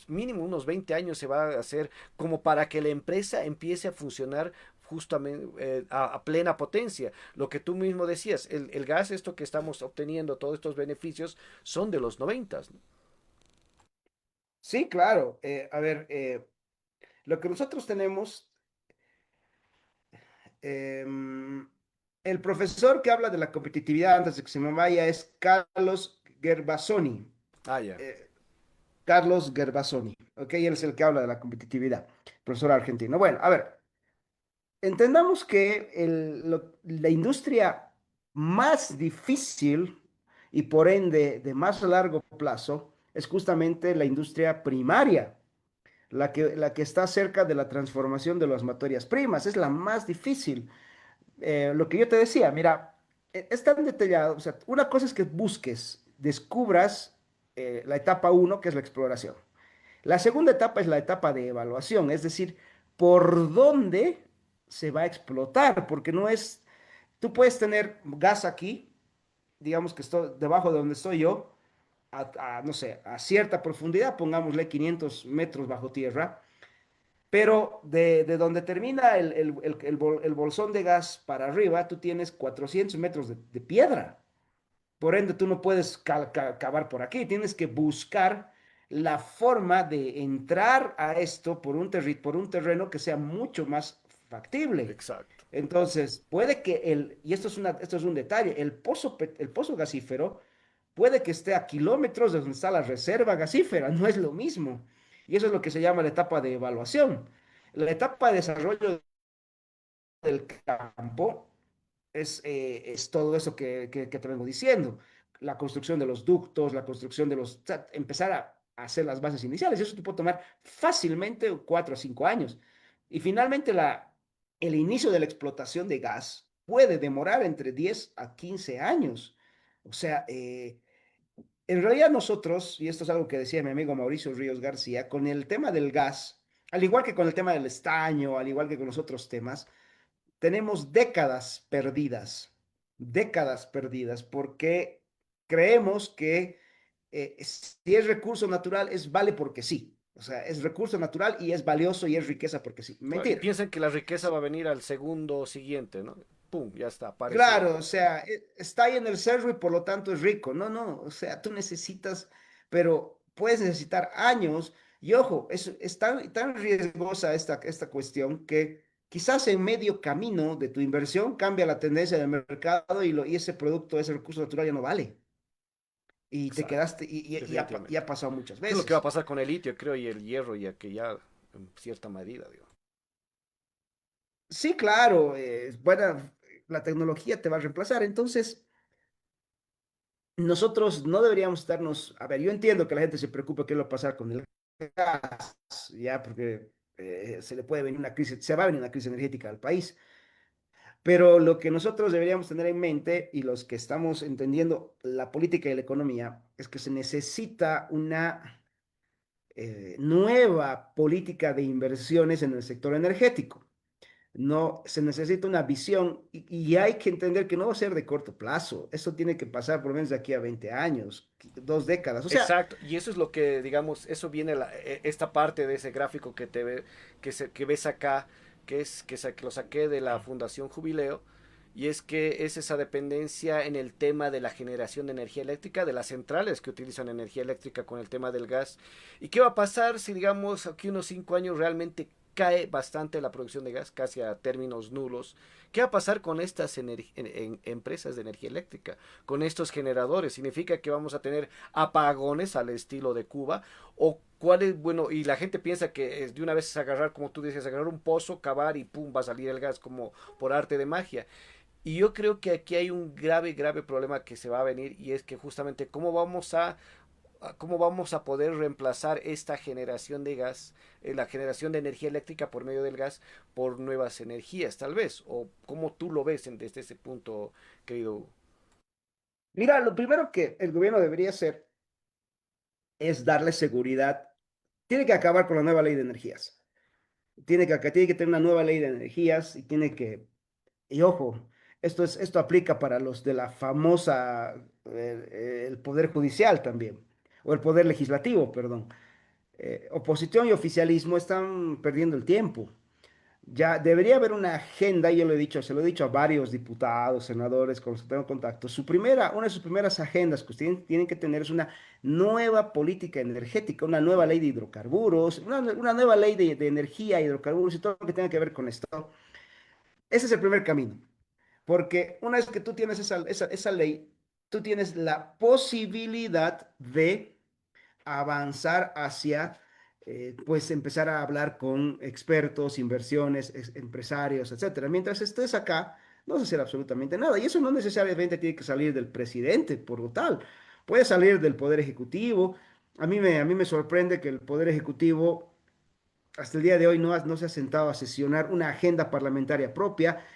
A: mínimo unos 20 años se va a hacer como para que la empresa empiece a funcionar justamente a plena potencia. Lo que tú mismo decías, el gas, esto que estamos obteniendo, todos estos beneficios, son de los 90. ¿No?
B: sí, claro. A ver, lo que nosotros tenemos, em, el profesor que habla de la competitividad antes de que se me vaya es Carlos Gervasoni.
A: Ah, ya.
B: Eh, Carlos Gervasoni, ¿ok? Él es el que habla de la competitividad, profesor argentino. Bueno, a ver, entendamos que la industria más difícil y por ende de más largo plazo es justamente la industria primaria, la que está cerca de la transformación de las materias primas, es la más difícil. Lo que yo te decía, mira, es tan detallado, o sea, una cosa es que busques, descubras la etapa uno, que es la exploración. La segunda etapa es la etapa de evaluación, es decir, por dónde se va a explotar, porque no es, tú puedes tener gas aquí, digamos que estoy debajo de donde estoy yo, no sé, a cierta profundidad, pongámosle 500 metros bajo tierra, pero de donde termina el bolsón de gas para arriba, tú tienes 400 metros de piedra. Por ende, tú no puedes cavar por aquí, tienes que buscar la forma de entrar a esto por un terreno que sea mucho más factible.
A: Exacto.
B: Entonces, puede que y esto es un detalle, el pozo gasífero puede que esté a kilómetros de donde está la reserva gasífera, no es lo mismo. Y eso es lo que se llama la etapa de evaluación. La etapa de desarrollo del campo es todo eso que te vengo diciendo. La construcción de los ductos, la construcción de o sea, empezar a hacer las bases iniciales. Eso te puede tomar fácilmente 4 o 5 años. Y finalmente el inicio de la explotación de gas puede demorar entre 10 a 15 años. O sea, en realidad nosotros, y esto es algo que decía mi amigo Mauricio Ríos García, con el tema del gas, al igual que con el tema del estaño, al igual que con los otros temas, tenemos décadas perdidas, porque creemos que si es recurso natural, vale porque sí. O sea, es recurso natural y es valioso y es riqueza porque sí.
A: Claro, y
B: Mentira.
A: piensan que la riqueza va a venir al segundo siguiente, ¿no? Pum, ya está, apareció.
B: Claro, o sea, está ahí en el cerro y por lo tanto es rico. No, no, o sea, tú necesitas, pero puedes necesitar años. Y ojo, es tan riesgosa esta cuestión que quizás en medio camino de tu inversión cambia la tendencia del mercado y ese producto, ese recurso natural ya no vale. Y te
A: Exacto,
B: quedaste, y
A: definitivamente.
B: ha pasado muchas
A: ¿Qué es lo que va a
B: veces.
A: pasar con el litio, creo, y el hierro, ya que ya en cierta medida, digo?
B: Sí, claro, bueno, la tecnología te va a reemplazar. Entonces, nosotros no deberíamos estarnos, a ver, yo entiendo que la gente se preocupe qué va a pasar con el gas, ya, porque se le puede venir una crisis, se va a venir una crisis energética al país, pero lo que nosotros deberíamos tener en mente y los que estamos entendiendo la política y la economía es que se necesita una nueva política de inversiones en el sector energético. No, se necesita una visión y hay que entender que no va a ser de corto plazo. Eso tiene que pasar por lo menos de aquí a 20 años, 2 décadas. O sea,
A: Exacto, y eso es lo que, digamos, eso viene esta parte de ese gráfico que ves acá, que lo saqué de la Fundación Jubileo, y es que es esa dependencia en el tema de la generación de energía eléctrica, de las centrales que utilizan energía eléctrica con el tema del gas. ¿Y qué va a pasar si, digamos, aquí unos 5 años realmente cae bastante la producción de gas, casi a términos nulos? ¿Qué va a pasar con estas empresas de energía eléctrica, con estos generadores? ¿Significa que vamos a tener apagones al estilo de Cuba? ¿O cuál es, bueno, y la gente piensa que de una vez es agarrar, como tú dices, agarrar un pozo, cavar y pum, va a salir el gas como por arte de magia? Y yo creo que aquí hay un grave, grave problema que se va a venir, y es que justamente cómo vamos a poder reemplazar esta generación de gas, la generación de energía eléctrica por medio del gas, por nuevas energías, tal vez, o cómo tú lo ves desde ese punto, querido Hugo.
B: mira, lo primero que el gobierno debería hacer es darle seguridad. Tiene que acabar con la nueva ley de energías. Tiene que tener una nueva ley de energías y y ojo, esto aplica para los de la famosa, el Poder Judicial también, o el Poder Legislativo, perdón. Oposición y oficialismo están perdiendo el tiempo. Ya debería haber una agenda, y yo lo he dicho, se lo he dicho a varios diputados, senadores con los que tengo contacto. Una de sus primeras agendas que ustedes tienen que tener es una nueva política energética, una nueva ley de hidrocarburos, una nueva ley de energía, hidrocarburos y todo lo que tenga que ver con esto. Ese es el primer camino, porque una vez que tú tienes esa ley, tú tienes la posibilidad de avanzar hacia, pues empezar a hablar con expertos, inversiones, empresarios, etcétera. Mientras estés acá, no vas a hacer absolutamente nada. Y eso no necesariamente tiene que salir del presidente por lo tal. Puede salir del Poder Ejecutivo. A mí me sorprende que el Poder Ejecutivo hasta el día de hoy no se ha sentado a sesionar una agenda parlamentaria propia.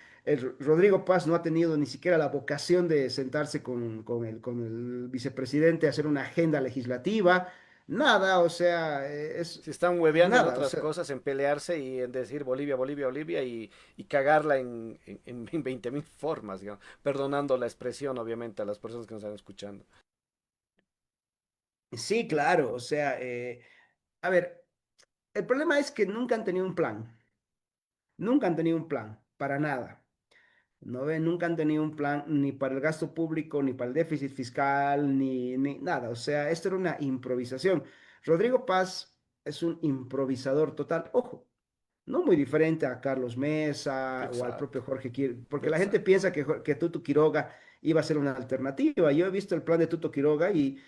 B: Rodrigo Paz no ha tenido ni siquiera la vocación de sentarse con el vicepresidente a hacer una agenda legislativa. Nada, o sea, es
A: Se están hueveando en
B: nada, o
A: otras
B: sea,
A: cosas, en pelearse y en decir Bolivia, Bolivia, Bolivia, y cagarla en 20.000 formas, digamos, perdonando la expresión, obviamente, a las personas que nos están escuchando.
B: sí, claro, o sea, a ver, el problema es que nunca han tenido un plan, para nada. ¿No ven? Nunca han tenido un plan ni para el gasto público, ni para el déficit fiscal, ni nada. O sea, esto era una improvisación. Rodrigo Paz es un improvisador total. Ojo, no muy diferente a Carlos Mesa o al propio
A: Exacto,
B: Jorge porque la gente
A: exacto.
B: piensa que Tuto Quiroga iba a ser una alternativa. Yo he visto el plan de Tuto Quiroga y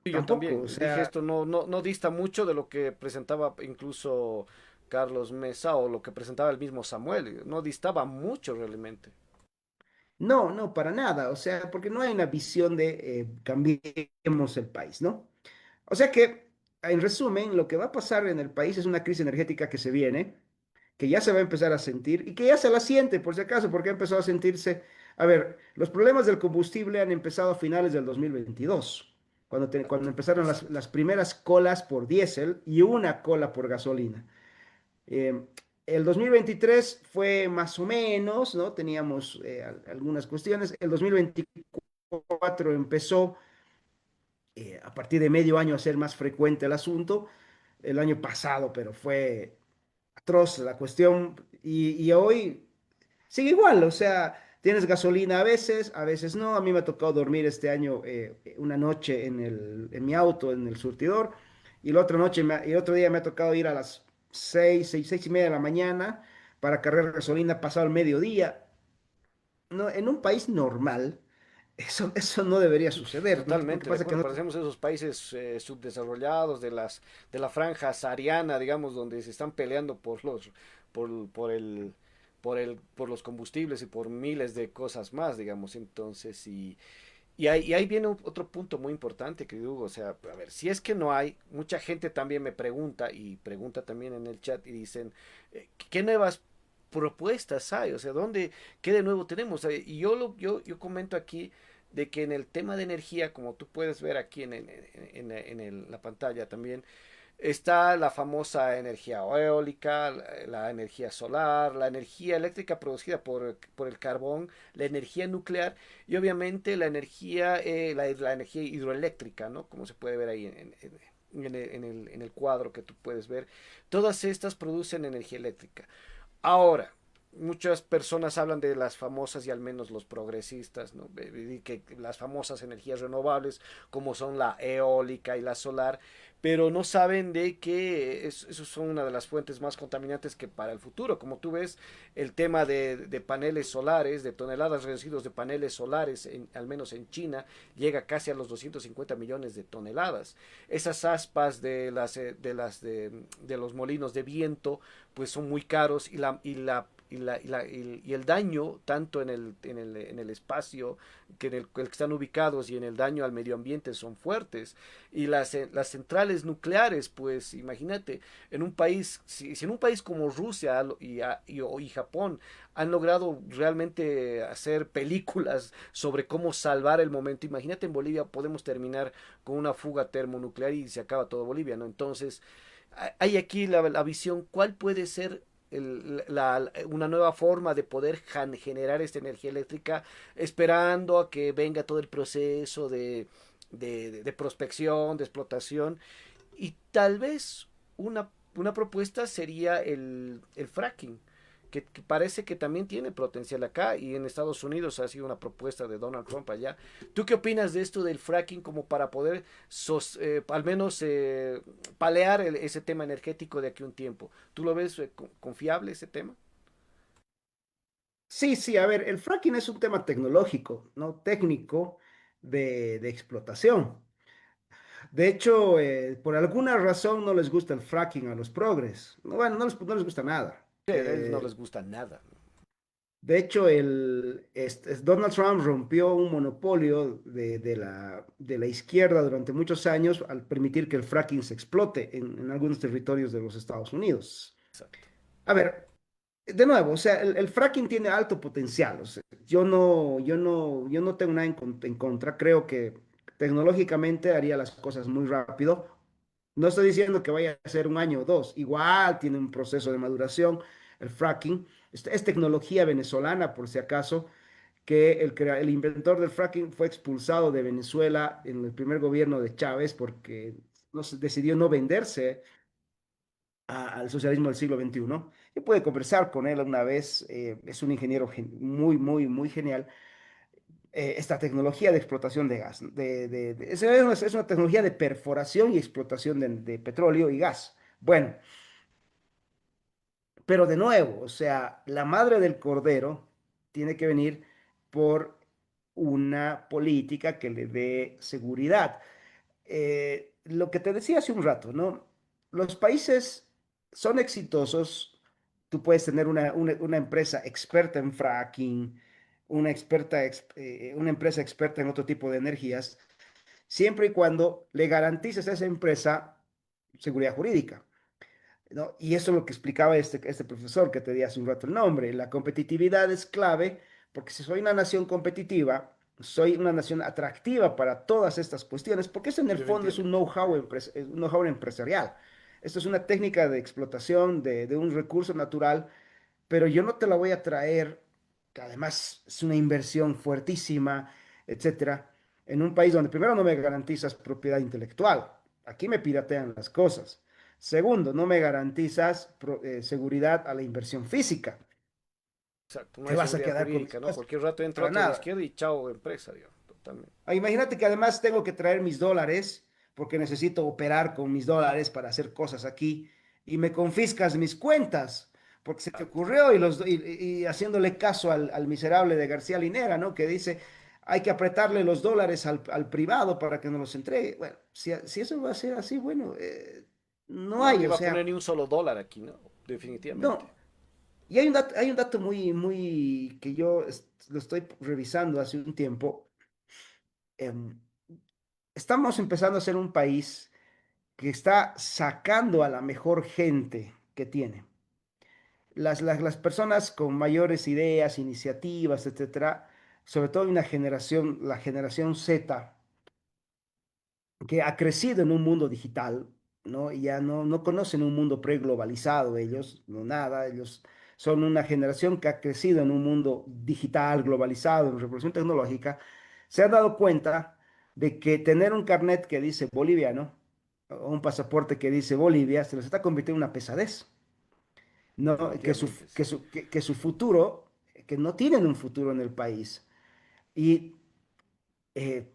A: Y yo
B: tampoco, o
A: también dije
B: sea,
A: esto no dista mucho de lo que presentaba incluso Carlos Mesa o lo que presentaba el mismo Samuel, no distaba mucho realmente.
B: no, no, para nada. O sea, porque no hay una visión de cambiemos el país, ¿no? O sea que, en resumen, lo que va a pasar en el país es una crisis energética que se viene, que ya se va a empezar a sentir y que ya se la siente, por si acaso, porque ha empezado a sentirse. A ver, los problemas del combustible han empezado a finales del 2022, cuando empezaron
A: Exacto.
B: las primeras colas por diésel y una cola por gasolina. Eh, el 2023 fue más o menos, ¿no? Teníamos algunas cuestiones. El 2024 empezó a partir de medio año a ser más frecuente el asunto. El año pasado, pero fue atroz la cuestión. Y hoy sigue igual, o sea, tienes gasolina a veces no. A mí me ha tocado dormir este año una noche en mi auto, en el surtidor, y la otra noche, y el otro día me ha tocado ir a las 6 y media de la mañana para cargar gasolina pasado el mediodía. No, en un país normal, eso no debería suceder. Lo que
A: Totalmente, de
B: pasa es que
A: acuerdo.
B: nosotros.
A: Parecemos esos países subdesarrollados de la franja sahariana, digamos, donde se están peleando por, por el, por los combustibles y por miles de cosas más, digamos. Entonces, y ahí viene otro punto muy importante que digo, o sea, a ver, si es que no hay, mucha gente también me pregunta y pregunta también en el chat y dicen, ¿qué nuevas propuestas hay? O sea, qué de nuevo tenemos? Y yo comento aquí de que en el tema de energía, como tú puedes ver aquí la pantalla también, está la famosa energía eólica, la energía solar, la energía eléctrica producida por el carbón, la energía nuclear y obviamente la energía hidroeléctrica, ¿no? Como se puede ver ahí en el cuadro que tú puedes ver. Todas estas producen energía eléctrica. Ahora, muchas personas hablan de las famosas y al menos los progresistas, ¿no? Que las famosas energías renovables como son la eólica y la solar, pero no saben de que esos son una de las fuentes más contaminantes que para el futuro. Como tú ves, el tema de paneles solares, de toneladas residuos de paneles solares, al menos en China, llega casi a los 250 millones de toneladas. Esas aspas de los molinos de viento pues son muy caros y el daño tanto en el espacio que están ubicados y en el daño al medio ambiente son fuertes y las centrales nucleares pues imagínate en un país si en un país como Rusia y Japón han logrado realmente hacer películas sobre cómo salvar el momento, imagínate en Bolivia podemos terminar con una fuga termonuclear y se acaba todo Bolivia, ¿no? Entonces hay aquí la visión, ¿cuál puede ser una nueva forma de poder generar esta energía eléctrica esperando a que venga todo el proceso de prospección, de explotación? Y tal vez una propuesta sería el fracking, que parece que también tiene potencial acá y en Estados Unidos ha sido una propuesta de Donald Trump allá. ¿Tú qué opinas de esto del fracking como para poder al menos palear ese tema energético de aquí a un tiempo? ¿Tú lo ves confiable ese tema?
B: Sí, sí, a ver, el fracking es un tema tecnológico, no técnico de explotación. De hecho, por alguna razón no les gusta el fracking a los progres. Bueno, no les gusta nada.
A: Sí, a ellos no les gusta nada.
B: De hecho, Donald Trump rompió un monopolio de la izquierda durante muchos años al permitir que el fracking se explote en algunos territorios de los Estados Unidos.
A: Exacto.
B: A ver, de nuevo, o sea, el fracking tiene alto potencial. O sea, yo no tengo nada en contra. Creo que tecnológicamente haría las cosas muy rápido. No estoy diciendo que vaya a ser un año o dos. Igual tiene un proceso de maduración. El fracking es tecnología venezolana, por si acaso, que el inventor del fracking fue expulsado de Venezuela en el primer gobierno de Chávez porque decidió no venderse al socialismo del siglo XXI. Yo pude conversar con él una vez, es un ingeniero muy, muy, muy genial. Esta tecnología de explotación de gas, es una tecnología de perforación y explotación de petróleo y gas. Bueno, pero de nuevo, o sea, la madre del cordero tiene que venir por una política que le dé seguridad. Lo que te decía hace un rato, ¿no? Los países son exitosos. Tú puedes tener una empresa experta en fracking, una empresa experta en otro tipo de energías, siempre y cuando le garantices a esa empresa seguridad jurídica. ¿no? Y eso es lo que explicaba este profesor que te di hace un rato el nombre. La competitividad es clave porque si soy una nación competitiva, soy una nación atractiva para todas estas cuestiones, porque eso en el fondo es un
A: definitivamente.
B: know-how un know-how empresarial. Esto es una técnica de explotación de un recurso natural, pero yo no te la voy a traer, que además es una inversión fuertísima, etcétera, en un país donde primero no me garantizas propiedad intelectual. Aquí me piratean las cosas. Segundo, no me garantizas seguridad a la inversión física.
A: Exacto, no
B: Te
A: hay
B: vas a
A: seguridad
B: quedar con mis
A: jurídica, ¿no?
B: cosas.
A: Cualquier rato entra
B: Para
A: otro de
B: nada.
A: izquierda y chao, empresa, digamos, totalmente.
B: Imagínate que además tengo que traer mis dólares porque necesito operar con mis dólares para hacer cosas aquí y me confiscas mis cuentas porque se te
A: Exacto.
B: ocurrió y haciéndole caso al miserable de García Linera, ¿no? Que dice, hay que apretarle los dólares al privado para que nos los entregue. Bueno, si eso va a ser así, bueno, no
A: No,
B: hay,
A: ni
B: o
A: va a poner
B: sea,
A: ni un solo dólar aquí, ¿no? Definitivamente.
B: no. Y hay un dato muy que yo lo estoy revisando hace un tiempo. em, Estamos empezando a ser un país que está sacando a la mejor gente que tiene. Las personas con mayores ideas, iniciativas, etcétera, sobre todo una generación, la generación Z, que ha crecido en un mundo digital, ¿no? Y ya no conocen un mundo preglobalizado ellos, no nada, ellos son una generación que ha crecido en un mundo digital, globalizado, en revolución tecnológica, se han dado cuenta de que tener un carnet que dice boliviano o un pasaporte que dice Bolivia se les está convirtiendo en una pesadez, ¿no?
A: Definitivamente, sí.
B: Que su futuro, que no tienen un futuro en el país. Y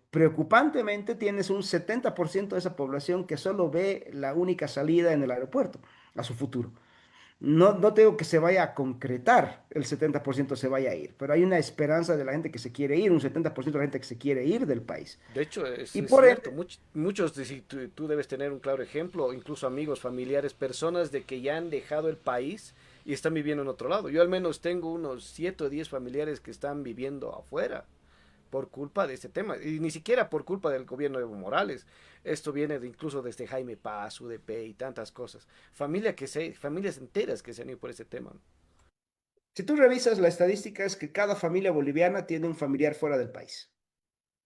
B: preocupantemente tienes un 70% de esa población que solo ve la única salida en el aeropuerto a su futuro. No te digo que se vaya a concretar, el 70% se vaya a ir, pero hay una esperanza de la gente que se quiere ir, un 70% de la gente que se quiere ir del país.
A: De hecho,
B: Y
A: es
B: por
A: cierto,
B: ende,
A: muchos, si tú debes tener un claro ejemplo, incluso amigos, familiares, personas de que ya han dejado el país y están viviendo en otro lado. Yo al menos tengo unos 7 o 10 familiares que están viviendo afuera por culpa de este tema, y ni siquiera por culpa del gobierno de Evo Morales. Esto viene incluso desde Jaime Paz, UDP y tantas cosas. Familias enteras que se han ido por ese tema.
B: si tú revisas la estadística es que cada familia boliviana tiene un familiar fuera del país.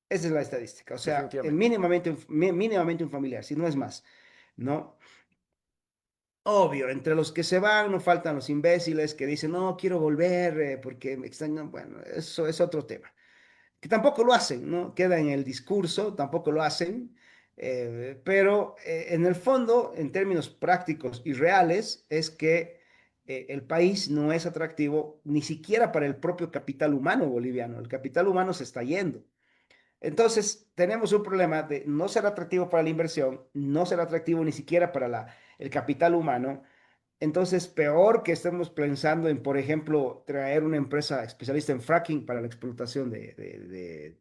B: Esa es la estadística, o sea,
A: Definitivamente.
B: mínimamente un familiar, si no es más, ¿no? Obvio, entre los que se van no faltan los imbéciles que dicen, no, quiero volver porque me extrañan. Bueno, eso es otro tema. Que tampoco lo hacen, ¿no? Queda en el discurso, tampoco lo hacen, pero en el fondo, en términos prácticos y reales, es que el país no es atractivo ni siquiera para el propio capital humano boliviano. El capital humano se está yendo. Entonces, tenemos un problema de no ser atractivo para la inversión, no ser atractivo ni siquiera para el capital humano. Entonces, peor que estemos pensando en, por ejemplo, traer una empresa especialista en fracking para la explotación de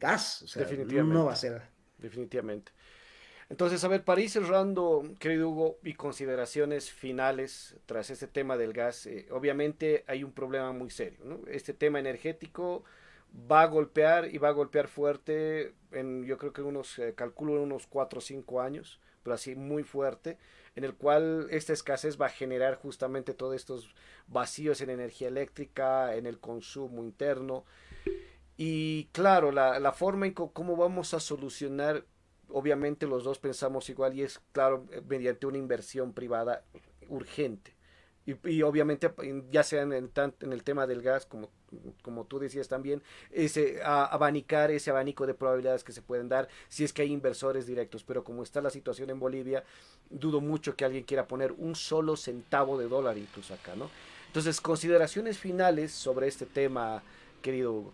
B: gas. O sea, no va
A: Definitivamente.
B: a ser.
A: Definitivamente. Entonces, a ver, para ir cerrando, querido Hugo, y consideraciones finales tras este tema del gas, obviamente hay un problema muy serio, ¿no? Este tema energético va a golpear y va a golpear fuerte en, yo creo que unos, calculo en unos 4 o 5 años, pero así muy fuerte, en el cual esta escasez va a generar justamente todos estos vacíos en energía eléctrica, en el consumo interno, y claro, la forma en cómo vamos a solucionar, obviamente los dos pensamos igual y es claro, mediante una inversión privada urgente. Y obviamente, ya sea en el tema del gas, como tú decías también, abanicar ese abanico de probabilidades que se pueden dar si es que hay inversores directos. Pero como está la situación en Bolivia, dudo mucho que alguien quiera poner un solo centavo de dólar incluso acá, ¿no? Entonces, consideraciones finales sobre este tema, querido Hugo.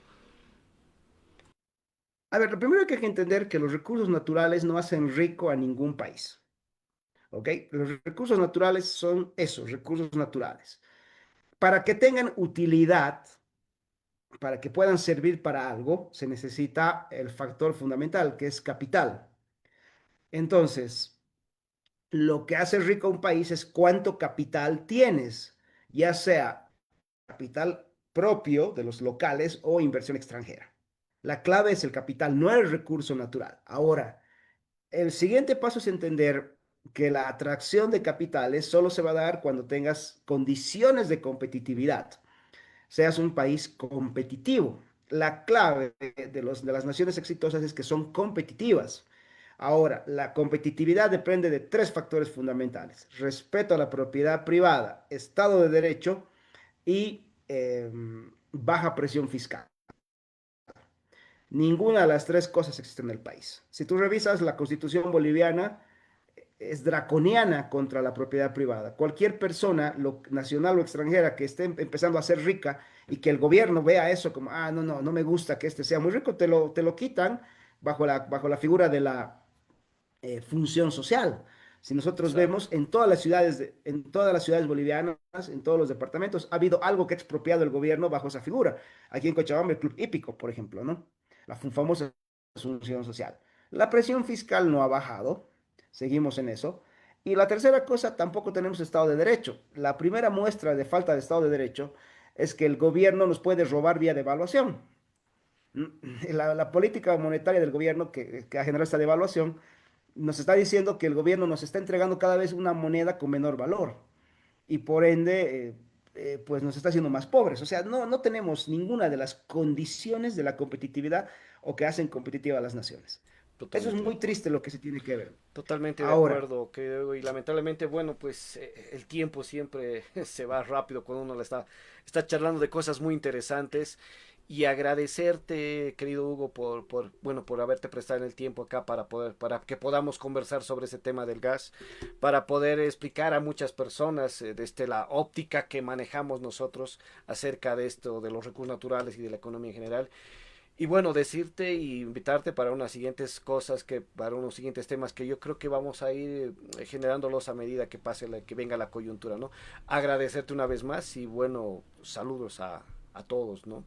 B: A ver, lo primero que hay que entender que los recursos naturales no hacen rico a ningún país. ¿Ok? Los recursos naturales son esos, recursos naturales. Para que tengan utilidad, para que puedan servir para algo, se necesita el factor fundamental, que es capital. Entonces, lo que hace rico a un país es cuánto capital tienes, ya sea capital propio de los locales o inversión extranjera. La clave es el capital, no el recurso natural. Ahora, el siguiente paso es entender que la atracción de capitales solo se va a dar cuando tengas condiciones de competitividad, seas un país competitivo. La clave de las naciones exitosas es que son competitivas. Ahora, la competitividad depende de tres factores fundamentales: respeto a la propiedad privada, Estado de Derecho y baja presión fiscal. Ninguna de las tres cosas existe en el país. Si tú revisas la constitución boliviana, es draconiana contra la propiedad privada. Cualquier persona, nacional o extranjera, que esté empezando a ser rica y que el gobierno vea eso como, ah, no, no, no me gusta que este sea muy rico, te lo quitan bajo la figura de la función social. Si nosotros
A: Exacto.
B: vemos en todas las ciudades, en todas las ciudades bolivianas, en todos los departamentos, ha habido algo que ha expropiado el gobierno bajo esa figura. Aquí en Cochabamba, el Club Hípico, por ejemplo, ¿no? La famosa función social. La presión fiscal no ha bajado, seguimos en eso. Y la tercera cosa, tampoco tenemos Estado de Derecho. La primera muestra de falta de Estado de Derecho es que el gobierno nos puede robar vía devaluación. La política monetaria del gobierno que ha generado esta devaluación nos está diciendo que el gobierno nos está entregando cada vez una moneda con menor valor y por ende, pues nos está haciendo más pobres. O sea, no, no tenemos ninguna de las condiciones de la competitividad o que hacen competitiva a las naciones. Eso es
A: Totalmente de
B: muy
A: acuerdo.
B: triste lo que se tiene que ver.
A: Totalmente de
B: Ahora,
A: acuerdo, querido Hugo, y lamentablemente, bueno, pues el tiempo siempre se va rápido cuando uno está charlando de cosas muy interesantes y agradecerte, querido Hugo, bueno, por haberte prestado el tiempo acá para que podamos conversar sobre ese tema del gas, para poder explicar a muchas personas desde la óptica que manejamos nosotros acerca de esto, de los recursos naturales y de la economía en general. Y bueno, decirte y invitarte para unas siguientes cosas, para unos siguientes temas que yo creo que vamos a ir generándolos a medida que que venga la coyuntura, ¿no? Agradecerte una vez más y bueno, saludos a todos, ¿no?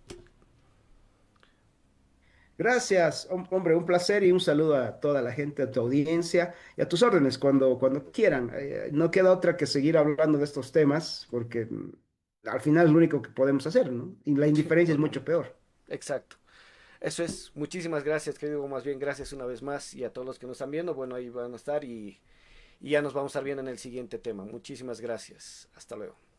B: gracias, hombre, un placer y un saludo a toda la gente, a tu audiencia y a tus órdenes cuando quieran. No queda otra que seguir hablando de estos temas porque al final es lo único que podemos hacer, ¿no? Y la indiferencia es mucho
A: Totalmente.
B: peor.
A: Exacto. Eso es. Muchísimas gracias, querido Hugo. Más bien, gracias una vez más y a todos los que nos están viendo. Bueno, ahí van a estar y ya nos vamos a estar viendo en el siguiente tema. Muchísimas gracias. Hasta luego.